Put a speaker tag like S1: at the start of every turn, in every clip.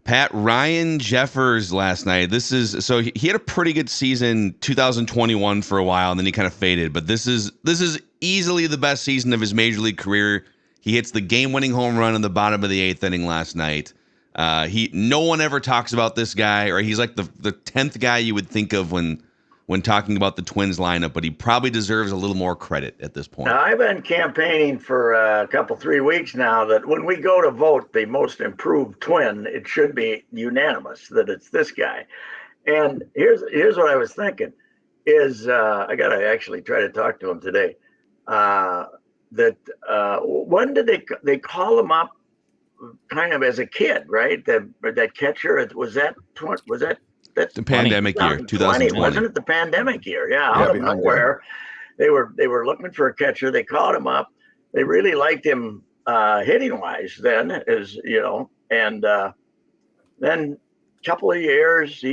S1: Pat, Ryan Jeffers last night. So he had a pretty good season 2021 for a while, and then he kind of faded. But this is easily the best season of his major league career. He hits the game-winning home run in the bottom of the 8th inning last night. No one ever talks about this guy, or he's like the 10th guy you would think of when talking about the Twins lineup, but he probably deserves a little more credit at this point.
S2: Now, I've been campaigning for a couple, 3 weeks now that when we go to vote the most improved Twin, it should be unanimous that it's this guy. And here's what I was thinking is I got to actually try to talk to him today. When did they call him up kind of as a kid, right? That catcher, was that
S1: the pandemic year, 2020.
S2: Wasn't it the pandemic year? Yeah, out of nowhere. They were looking for a catcher. They called him up. They really liked him hitting wise then, as you know. And then a couple of years,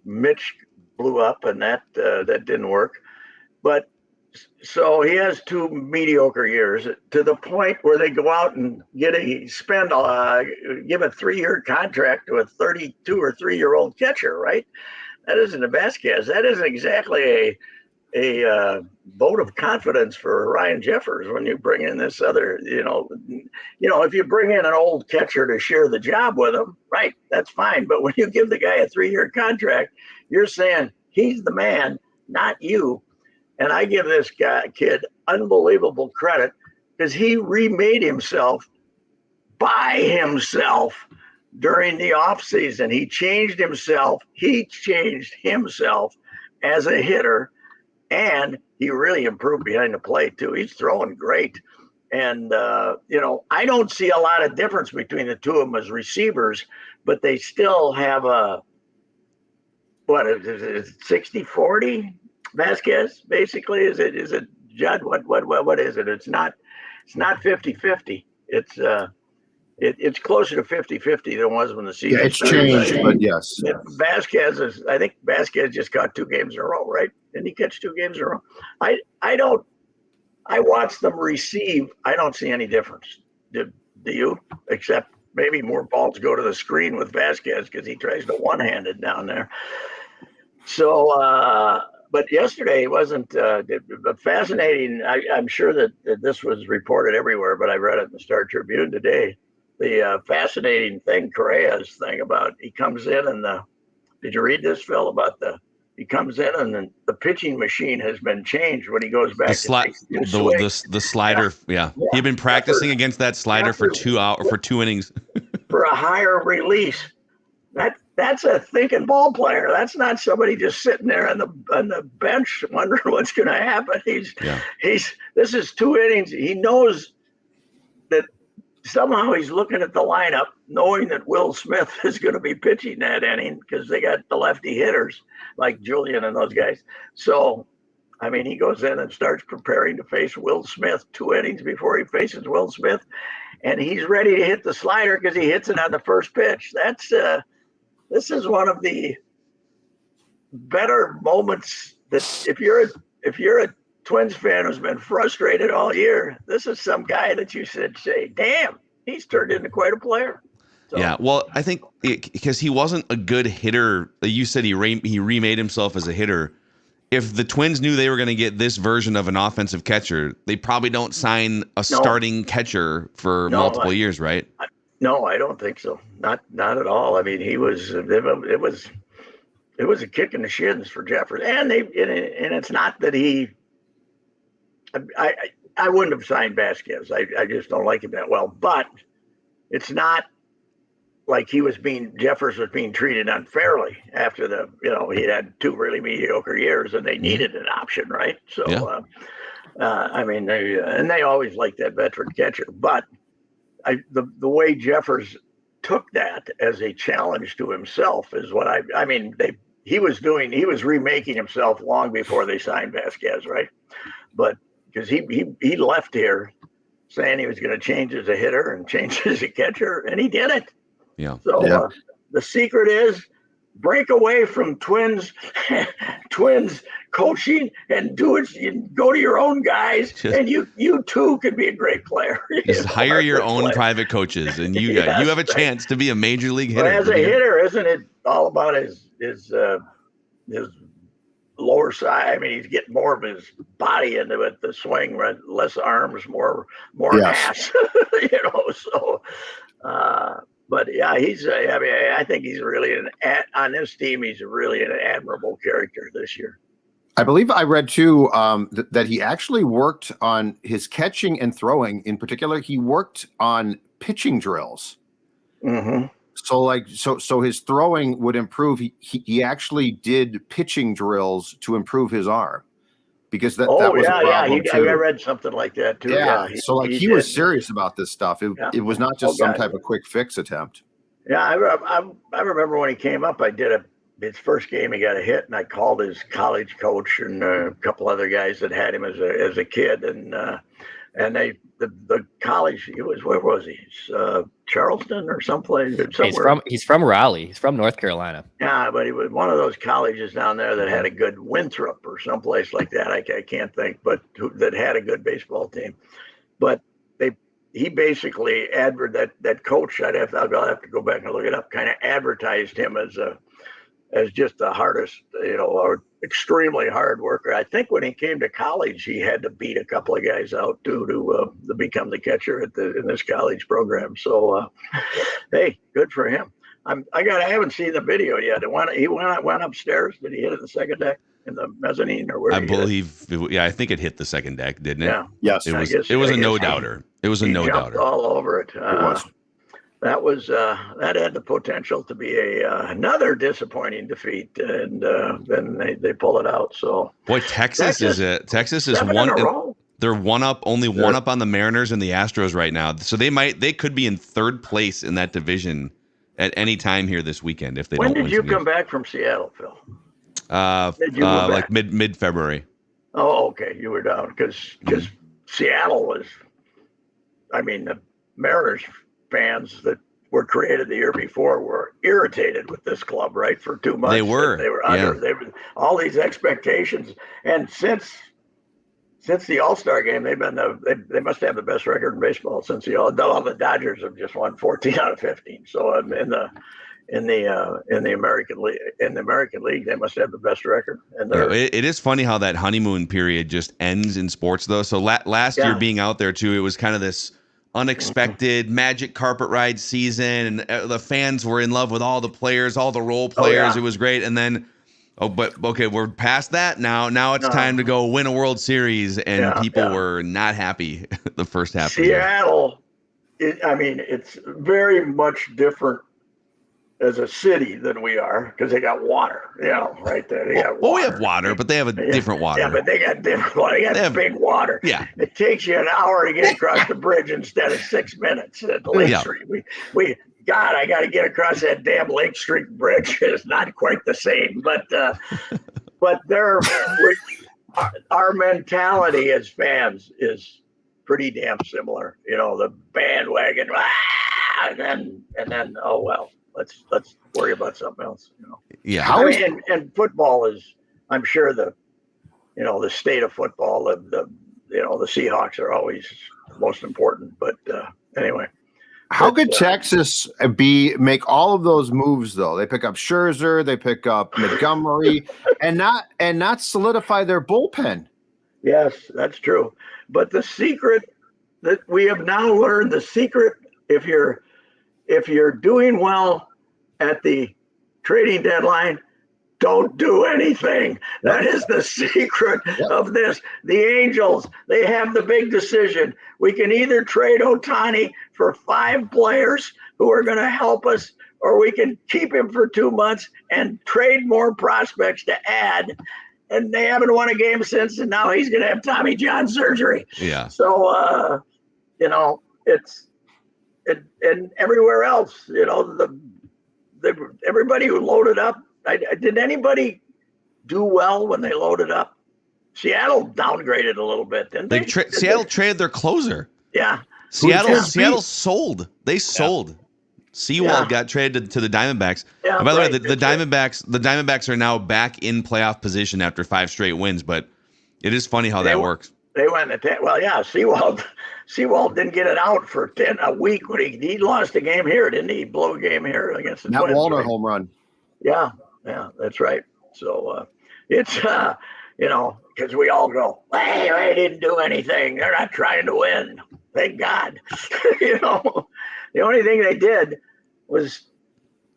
S2: Mitch blew up, and that didn't work. But so he has 2 mediocre years to the point where they go out and give a 3-year contract to a 32 or 3-year-old catcher, right? That isn't a Vasquez. That isn't exactly a vote of confidence for Ryan Jeffers when you bring in this other, if you bring in an old catcher to share the job with him, right, that's fine. But when you give the guy a 3-year contract, you're saying he's the man, not you. And I give this kid unbelievable credit because he remade himself by himself during the offseason. He changed himself. He changed himself as a hitter, and he really improved behind the plate, too. He's throwing great. And, I don't see a lot of difference between the two of them as receivers, but they still have a, 60-40? Vasquez, basically, is it Judd? What is it? It's not 50-50. It's closer to 50-50 than it was when the season
S3: started. It's changed, but yes.
S2: I think Vasquez just got 2 games in a row, right? Didn't he catch 2 games in a row? I watched them receive. I don't see any difference. Do you? Except maybe more balls go to the screen with Vasquez because he tries to one-handed down there. So, but yesterday wasn't fascinating. I'm sure that this was reported everywhere, but I read it in the Star Tribune today. The fascinating thing, Correa's thing about he comes in and did you read this, Phil, about he comes in and the pitching machine has been changed when he goes back
S1: the slider. Yeah. He'd been practicing against that slider for 2 innings.
S2: For a higher release. That's a thinking ball player. That's not somebody just sitting there on the bench wondering what's going to happen. This is 2 innings. He knows that somehow he's looking at the lineup, knowing that Will Smith is going to be pitching that inning because they got the lefty hitters like Julian and those guys. So, he goes in and starts preparing to face Will Smith 2 innings before he faces Will Smith, and he's ready to hit the slider because he hits it on the first pitch. This is one of the better moments that if you're a Twins fan who's been frustrated all year, this is some guy that you should say, damn, he's turned into quite a player. So,
S1: yeah, well, I think because he wasn't a good hitter. You said he remade himself as a hitter. If the Twins knew they were going to get this version of an offensive catcher, they probably don't sign a starting catcher for multiple years, right?
S2: No, I don't think so. Not at all. It was a kick in the shins for Jeffers, and it's not that he. I wouldn't have signed Vasquez. I just don't like him that well. But it's not like Jeffers was being treated unfairly after he had 2 really mediocre years and they needed an option, right? So, they always like that veteran catcher, but. The way Jeffers took that as a challenge to himself is what he was remaking himself long before they signed Vasquez, right? But because he left here saying he was going to change as a hitter and change as a catcher, and he did it.
S1: Yeah.
S2: So the secret is break away from Twins coaching and do it. You go to your own guys, and you too could be a great player.
S1: Just hire your own private coaches, and you have a chance to be a major league hitter.
S2: Well, as a hitter, isn't it all about his lower side? I mean, he's getting more of his body into it. The swing, less arms, more ass. So. But yeah, he's. I mean, I think he's really on this team. He's really an admirable character this year.
S3: I believe I read too that he actually worked on his catching and throwing. In particular, he worked on pitching drills.
S2: Mm-hmm.
S3: So his throwing would improve. He actually did pitching drills to improve his arm. Because that was a problem too.
S2: I read something like that too.
S3: Yeah, he was serious about this stuff. It was not just some type of quick fix attempt.
S2: Yeah, I remember when he came up. I did his first game. He got a hit, and I called his college coach and a couple other guys that had him as a kid, and the college. Where was he? Charleston or someplace.
S4: He's from Raleigh. He's from North Carolina.
S2: Yeah, but he was one of those colleges down there that had a good Winthrop or someplace like that. I can't think, but that had a good baseball team. But he basically that coach. I'll have to go back and look it up. Kind of advertised him as just the hardest, or extremely hard worker. I think when he came to college, he had to beat a couple of guys out too to become the catcher in this college program. So, hey, good for him. I haven't seen the video yet. He went upstairs. Did he hit it in the second deck in the mezzanine or where?
S1: I believe. I think it hit the second deck, didn't it?
S2: Yeah.
S3: Yes.
S1: It was a no doubter. It was a no doubter.
S2: All over it.
S3: It was.
S2: That had the potential to be another disappointing defeat, and then they pull it out. So
S1: boy, Texas is one. They're only one up on the Mariners and the Astros right now. So they could be in third place in that division at any time here this weekend if they don't win.
S2: When did you come back from Seattle, Phil?
S1: Like mid February.
S2: Oh, okay, you were down because Seattle was. I mean, the Mariners fans that were created the year before were irritated with this club, right? For 2 months.
S1: They were
S2: under. They were all these expectations, and since the All-Star game, they must have the best record in baseball since all the Dodgers have just won 14 out of 15. So in the American League, they must have the best record. And
S1: it is funny how that honeymoon period just ends in sports, though. So last year being out there too, it was kind of this unexpected magic carpet ride season, and the fans were in love with all the players, all the role players. Oh, yeah. It was great. And then, we're past that now. Now it's time to go win a World Series, and people were not happy the first half.
S2: Seattle, it's very much different as a city than we are because they got water, right there. They got water.
S1: Well, we have water, but they have a different water.
S2: Yeah, but they got different water. They have big water.
S1: Yeah.
S2: It takes you an hour to get across the bridge instead of 6 minutes at Lake Street. I got to get across that damn Lake Street bridge. It's not quite the same, but our mentality as fans is pretty damn similar. The bandwagon, and then oh well. Let's worry about something else.
S1: Yeah.
S2: And football is, I'm sure the state of football. The Seahawks are always most important. But anyway.
S3: How could Texas make all of those moves though? They pick up Scherzer, they pick up Montgomery, and not solidify their bullpen.
S2: Yes, that's true. But the secret that we have now learned, if you're doing well at the trading deadline, don't do anything. That is the secret of this. The Angels, they have the big decision. We can either trade Ohtani for 5 players who are going to help us, or we can keep him for 2 months and trade more prospects to add. And they haven't won a game since, and now he's going to have Tommy John surgery.
S1: Yeah.
S2: So, and everywhere else, everybody who loaded up. Did anybody do well when they loaded up? Seattle downgraded a little bit, didn't they?
S1: Seattle traded their closer.
S2: Yeah.
S1: Seattle sold. They sold. Seawald got traded to the Diamondbacks.
S2: Yeah,
S1: and by the way,
S2: right,
S1: the Diamondbacks are now back in playoff position after 5 straight wins, but it is funny how that works.
S2: They went to 10. Well, yeah, Seawald didn't get it out for a week when he lost a game here, didn't he? He blew a game here against the Twins.
S3: That Walter
S2: right?
S3: home run.
S2: Yeah, that's right. So it's because we all go, hey, they didn't do anything. They're not trying to win. Thank God. The only thing they did was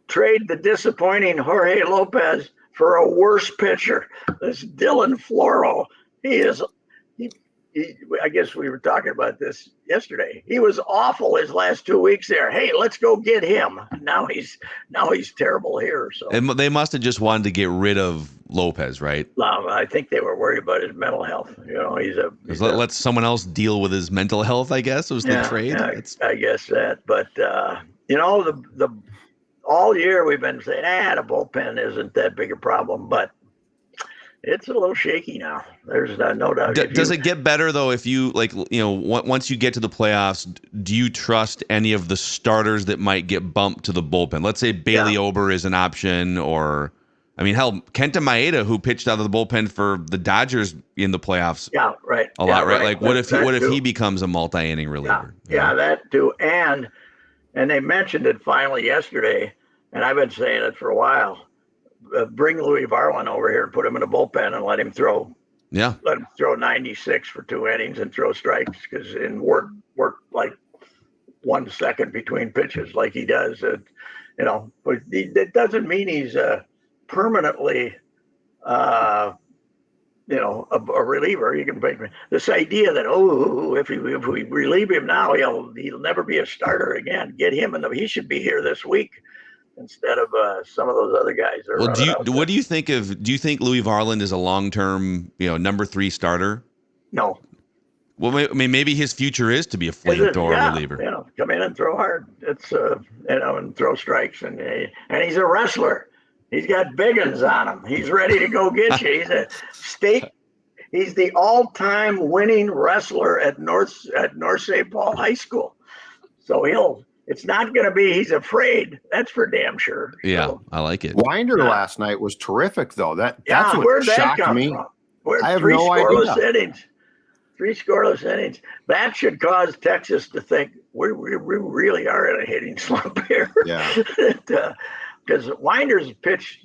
S2: trade the disappointing Jorge Lopez for a worse pitcher. This Dylan Floro. I guess we were talking about this yesterday. He was awful his last 2 weeks there. Hey, let's go get him. Now he's terrible here. So
S1: and they must have just wanted to get rid of Lopez, right?
S2: I think they were worried about his mental health.
S1: Let someone else deal with his mental health, I guess, was the trade.
S2: I guess that. But the all year we've been saying, the bullpen isn't that big a problem, but it's a little shaky now. There's no doubt.
S1: Does it get better though if you once you get to the playoffs? Do you trust any of the starters that might get bumped to the bullpen? Let's say Bailey Ober is an option, or Kenta Maeda, who pitched out of the bullpen for the Dodgers in the playoffs.
S2: Yeah, right.
S1: A lot, right? Like what if he becomes a multi-inning reliever?
S2: Yeah, that too. And they mentioned it finally yesterday, and I've been saying it for a while. Bring Louis Varland over here and put him in a bullpen and let him throw 96 for 2 innings and throw strikes and work like 1 second between pitches like he does. But it doesn't mean he's permanently a reliever. You can make this idea that if we relieve him now, he'll never be a starter again. Get him he should be here this week instead of some of those other guys.
S1: Well, what do you think of? Do you think Louis Varland is a long-term, number 3 starter?
S2: No.
S1: Well, maybe his future is to be a flamethrower reliever.
S2: Come in and throw hard. It's and throw strikes, and he's a wrestler. He's got big uns on him. He's ready to go get you. He's the all-time winning wrestler at North St. Paul High School. So it's not going to be he's afraid. That's for damn sure.
S1: Yeah,
S2: so,
S1: I like it.
S3: Winder last night was terrific, though. That's what shocked me.
S2: I have no idea. 3 scoreless innings. That should cause Texas to think we really are in a hitting slump here.
S3: Yeah.
S2: Because Winder's pitch,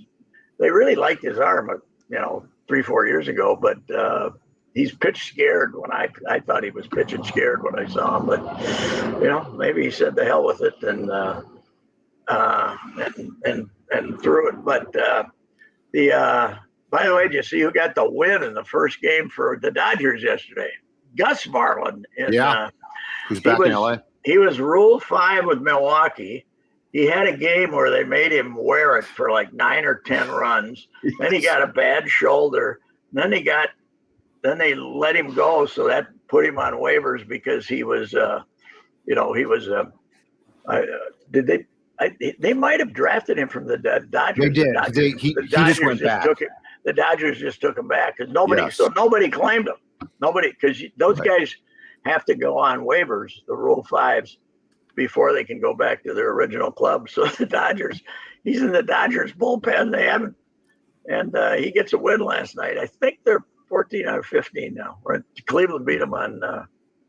S2: they really liked his arm, 3-4 years ago, but he's pitched scared when I thought he was pitching scared when I saw him. But maybe he said the hell with it and threw it. But by the way, did you see who got the win in the first game for the Dodgers yesterday? Gus Varland.
S3: Who's back in LA?
S2: He was Rule 5 with Milwaukee. He had a game where they made him wear it for like 9 or 10 runs. Yes. Then he got a bad shoulder. Then they let him go, so that put him on waivers because he was, they might have drafted him from the Dodgers.
S3: They did. He just went back.
S2: The Dodgers just took him back because nobody claimed him. Nobody, because those guys have to go on waivers, the Rule 5s, before they can go back to their original club. So the Dodgers, he's in the Dodgers bullpen. They haven't, and he gets a win last night. I think they're 14 out of 15 now. Right? Cleveland beat them on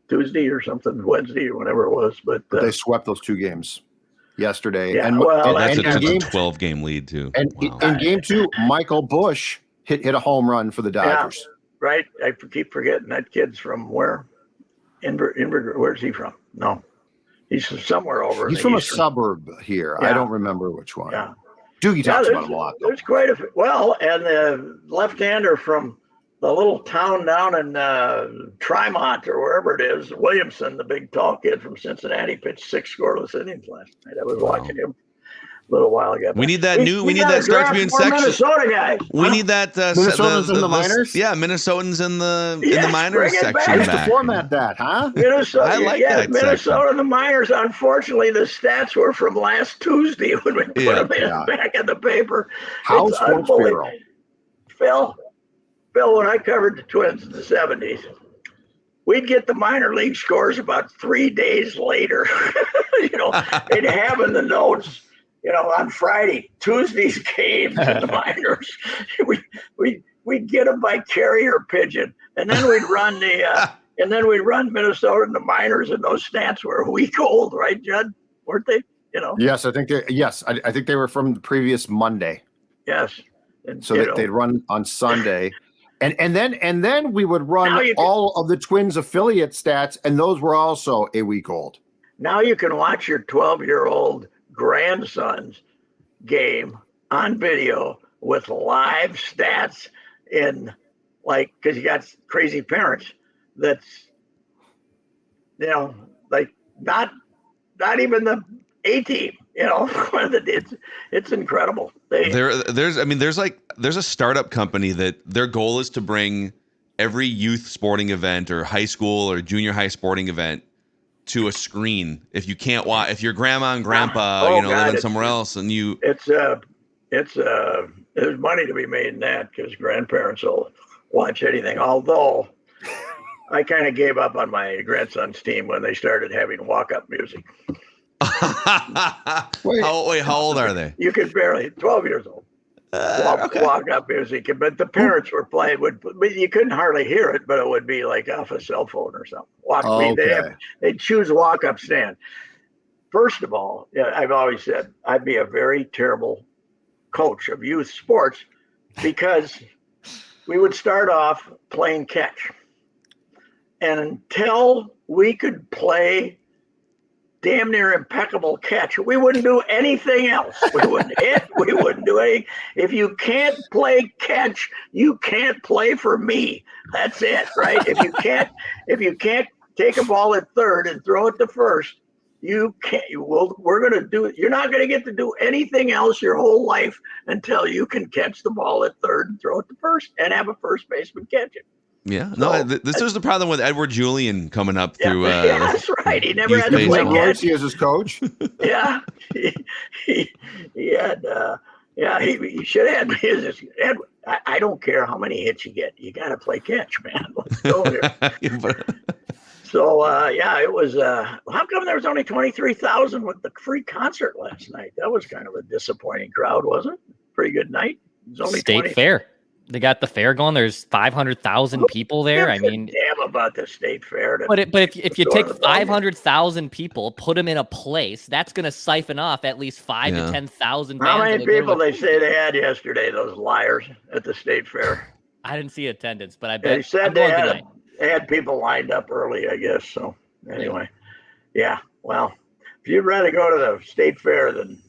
S2: Tuesday or something, Wednesday or whenever it was. But
S3: they swept those 2 games yesterday.
S2: Yeah,
S1: that's a 12-game lead too.
S3: And in game 2, Michael Busch hit a home run for the Dodgers.
S2: Yeah, right. I keep forgetting that kid's from where? Where's he from? No, he's somewhere over.
S3: He's from a suburb here. Yeah. I don't remember which one.
S2: Yeah.
S3: Doogie talks about him a lot.
S2: There's quite a and the left-hander from the little town down in Tremont or wherever it is, Williamson, the big tall kid from Cincinnati, pitched 6 scoreless innings last night. I was watching him a little while ago.
S1: We need that we need that Start Tribune section.
S2: Minnesota guys.
S1: We need that.
S3: Minnesotans in the minors.
S1: Yeah, Minnesotans in the minors section.
S3: Used to format that, huh?
S2: Minnesota.
S1: I like that.
S2: Minnesota in the minors. Unfortunately, the stats were from last Tuesday when we put them back in the paper.
S3: How's Sports Bureau?
S2: Phil, when I covered the Twins in the 70s, we'd get the minor league scores about 3 days later. They'd have in the notes, on Friday, Tuesday's games in the minors. We'd get them by carrier pigeon, and then we'd run Minnesota in the minors, and those stats were a week old, right, Judd? Weren't they?
S3: Yes, I think I think they were from the previous Monday.
S2: Yes. And,
S3: so they'd run on Sunday. And then we would run all of the Twins affiliate stats, and those were also a week old.
S2: Now you can watch your 12-year-old grandson's game on video with live stats because you got crazy parents that's, not even the A team, it's incredible.
S1: There's a startup company that their goal is to bring every youth sporting event or high school or junior high sporting event to a screen. If you can't watch, if your grandma and grandpa, living somewhere else, and
S2: there's money to be made in that because grandparents will watch anything. Although I kind of gave up on my grandson's team when they started having walk-up music.
S1: How old are they?
S2: You could barely 12 years old. Walk-up music, but the parents were playing. You couldn't hardly hear it, but it would be like off a cell phone or something. They'd choose a walk-up stand. First of all, I've always said I'd be a very terrible coach of youth sports because we would start off playing catch, and until we could play damn near impeccable catch, we wouldn't do anything else. We wouldn't hit. We wouldn't do anything. If you can't play catch, you can't play for me. That's it, right? If you can't take a ball at third and throw it to first, you can't. We're going to do it. You're not going to get to do anything else your whole life until you can catch the ball at third and throw it to first and have a first baseman catch it.
S1: Yeah, this was the problem with Edward Julian coming up through.
S2: That's right. He never had to play catch.
S3: He as his coach.
S2: Yeah, he had. He should have had his. I don't care how many hits you get. You got to play catch, man. Let's go here. So it was. How come there was only 23,000 with the free concert last night? That was kind of a disappointing crowd, wasn't it? Pretty good night. It was only
S4: State Fair. They got the fair going. There's 500,000 people there. I mean,
S2: damn about the state fair.
S4: But if you take 500,000 people, put them in a place, that's going to siphon off at least 5,000 to 10,000.
S2: How many people they say they had yesterday? Those liars at the state fair.
S4: I didn't see attendance, but I bet
S2: they said they had people lined up early, I guess. So anyway, yeah. Well, if you'd rather go to the state fair than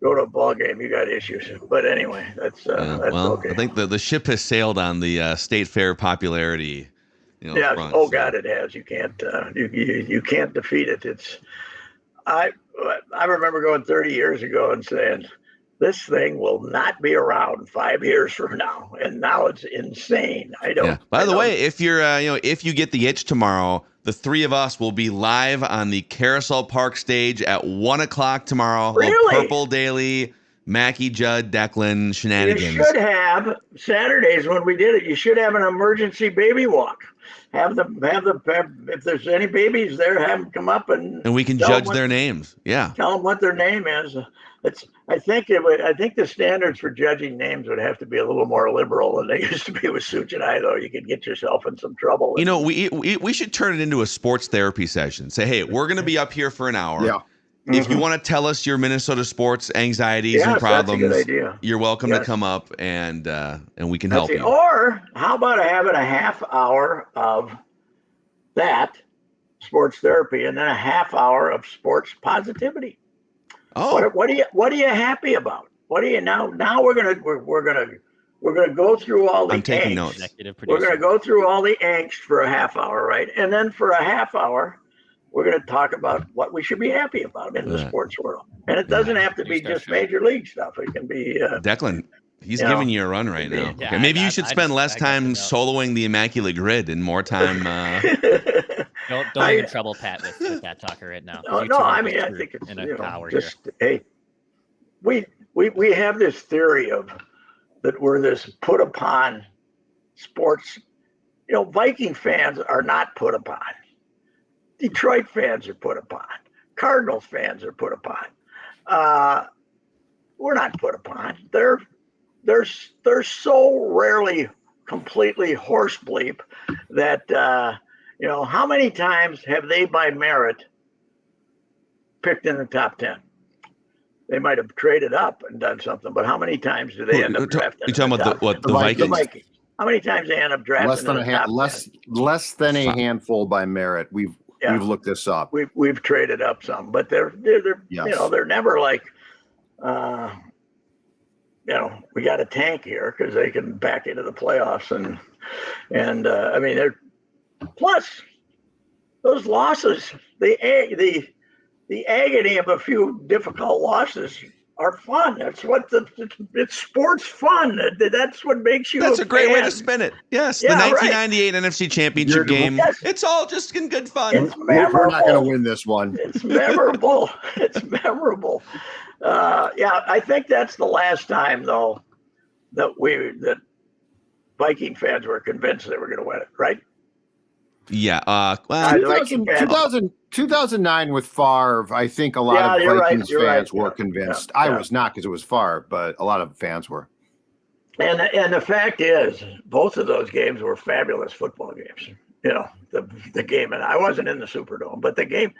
S2: go to a ball game, you got issues. But anyway, that's okay.
S1: I think the ship has sailed on the state fair popularity.
S2: Front, God, it has. You can't you can't defeat it. I remember going 30 years ago and saying this thing will not be around 5 years from now, and now it's insane.
S1: By the way, if you're if you get the itch tomorrow, the three of us will be live on the Carousel Park stage at 1:00 tomorrow.
S2: Really?
S1: Purple Daily, Mackey, Judd, Declan, shenanigans.
S2: You should have Saturdays when we did it. You should have an emergency baby walk. Have if there's any babies there, have them come up and
S1: we can judge their names. Yeah,
S2: tell them what their name is. I think the standards for judging names would have to be a little more liberal than they used to be with Such and I, though. You could get yourself in some trouble.
S1: We should turn it into a sports therapy session. Say, hey, we're going to be up here for an hour.
S3: Yeah.
S1: If you want to tell us your Minnesota sports anxieties and problems,
S2: that's a good idea.
S1: You're welcome to come up and we can help you.
S2: Or how about having a half hour of that sports therapy and then a half hour of sports positivity?
S1: Oh,
S2: what are you happy about? What are you now? Now we're gonna go through all the.
S1: I'm taking
S2: angst.
S1: notes.
S2: We're gonna go through all the angst for a half hour, right? And then for a half hour, we're going to talk about what we should be happy about in the sports world. And it doesn't have to be just major league stuff. It can be
S1: Declan. He's giving you a run right now.
S4: Yeah,
S1: okay, maybe you should spend less time soloing the Immaculate Grid and more time.
S4: Don't even trouble Pat with that talker right now.
S2: No, I mean I think it's
S4: in a power
S2: just hey, we have this theory of that we're this put upon sports Viking fans are not put upon. Detroit fans are put upon. Cardinals fans are put upon. We're not put upon. They're so rarely completely horse bleep that how many times have they by merit picked in the top 10? They might have traded up and done something, but how many times do they end up drafting?
S1: You talking about the Vikings?
S2: The Vikings. How many times they end up drafting?
S3: Less than a handful by merit. We've looked this up.
S2: We've traded up some, but they're they're never like we got a tank here because they can back into the playoffs and I mean they're plus those losses, the agony of a few difficult losses are fun. That's what it's sports fun. That's what makes you.
S1: That's a great way to spin it. Yes, the 1998 NFC Championship game.
S2: Yes.
S1: It's all just in good fun.
S2: It's memorable.
S3: We're not going to win this one.
S2: It's memorable. It's memorable. I think that's the last time though that Viking fans were convinced they were going to win it, right?
S1: Yeah.
S3: 2009 with Favre, I think a lot of Vikings fans were convinced. I was not because it was Favre, but a lot of fans were.
S2: And the fact is, both of those games were fabulous football games. The game, and I wasn't in the Superdome, but the game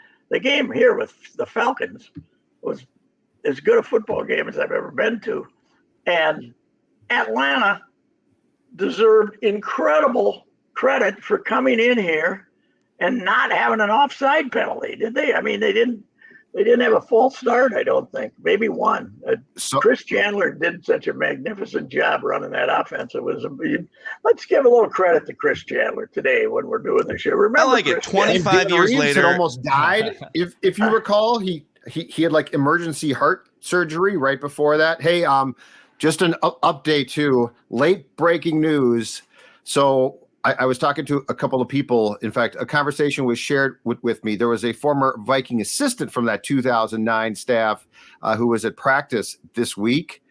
S2: here with the Falcons was as good a football game as I've ever been to. And Atlanta deserved incredible credit for coming in here and not having an offside penalty, did they? I mean, they didn't have a false start, I don't think. Maybe one. Chris Chandler did such a magnificent job running that offense. Let's give a little credit to Chris Chandler today when we're doing this show. Remember,
S1: I like it. 25 years later,
S3: had almost died. If you recall, he had like emergency heart surgery right before that. Hey, just an update too. Late breaking news. So I was talking to a couple of people. In fact, a conversation was shared with me. There was a former Viking assistant from that 2009 staff who was at practice this week.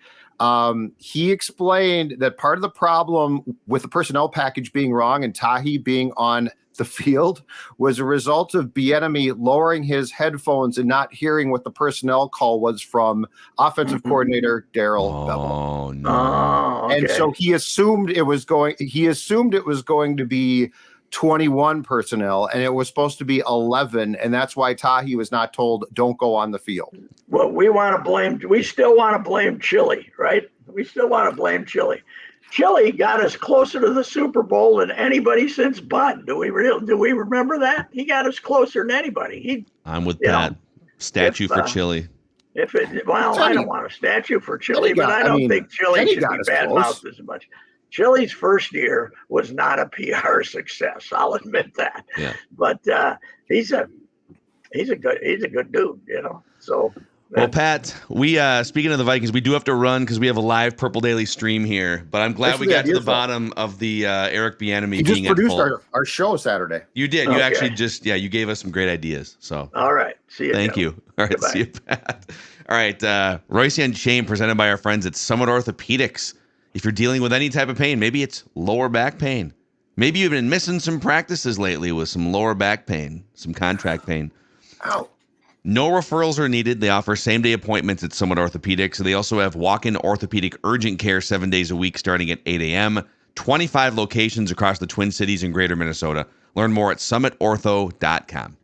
S3: He explained that part of the problem with the personnel package being wrong and Tahi being on the field was a result of Bieniemy lowering his headphones and not hearing what the personnel call was from offensive coordinator Darrell Bevell.
S1: Oh no!
S2: Okay.
S3: And so he assumed it was going to be 21 personnel, and it was supposed to be 11, and that's why Tahi was not told don't go on the field.
S2: Well, we still want to blame Chili, right? We still want to blame Chili. Chili got us closer to the Super Bowl than anybody since Bud. Do we remember that? He got us closer than anybody.
S1: I'm with Pat. Statue for Chili.
S2: I don't want a statue for Chili, but I don't think Chili should be bad-mouthed as much. Chili's first year was not a PR success. I'll admit that.
S1: Yeah.
S2: But he's a good dude, So.
S1: Well, Pat, we speaking of the Vikings, we do have to run because we have a live Purple Daily stream here. But I'm glad we got to the bottom of the Eric Bieniemy being
S3: just produced our show Saturday.
S1: You did. You actually you gave us some great ideas. So
S2: all right, see you.
S1: Thank you. All right, Goodbye. See you, Pat. All right, Royce and Shane presented by our friends at Summit Orthopedics. If you're dealing with any type of pain, maybe it's lower back pain. Maybe you've been missing some practices lately with some lower back pain, some contract pain.
S3: Ow.
S1: No referrals are needed. They offer same-day appointments at Summit Orthopedics. They also have walk-in orthopedic urgent care 7 days a week starting at 8 a.m., 25 locations across the Twin Cities and greater Minnesota. Learn more at summitortho.com.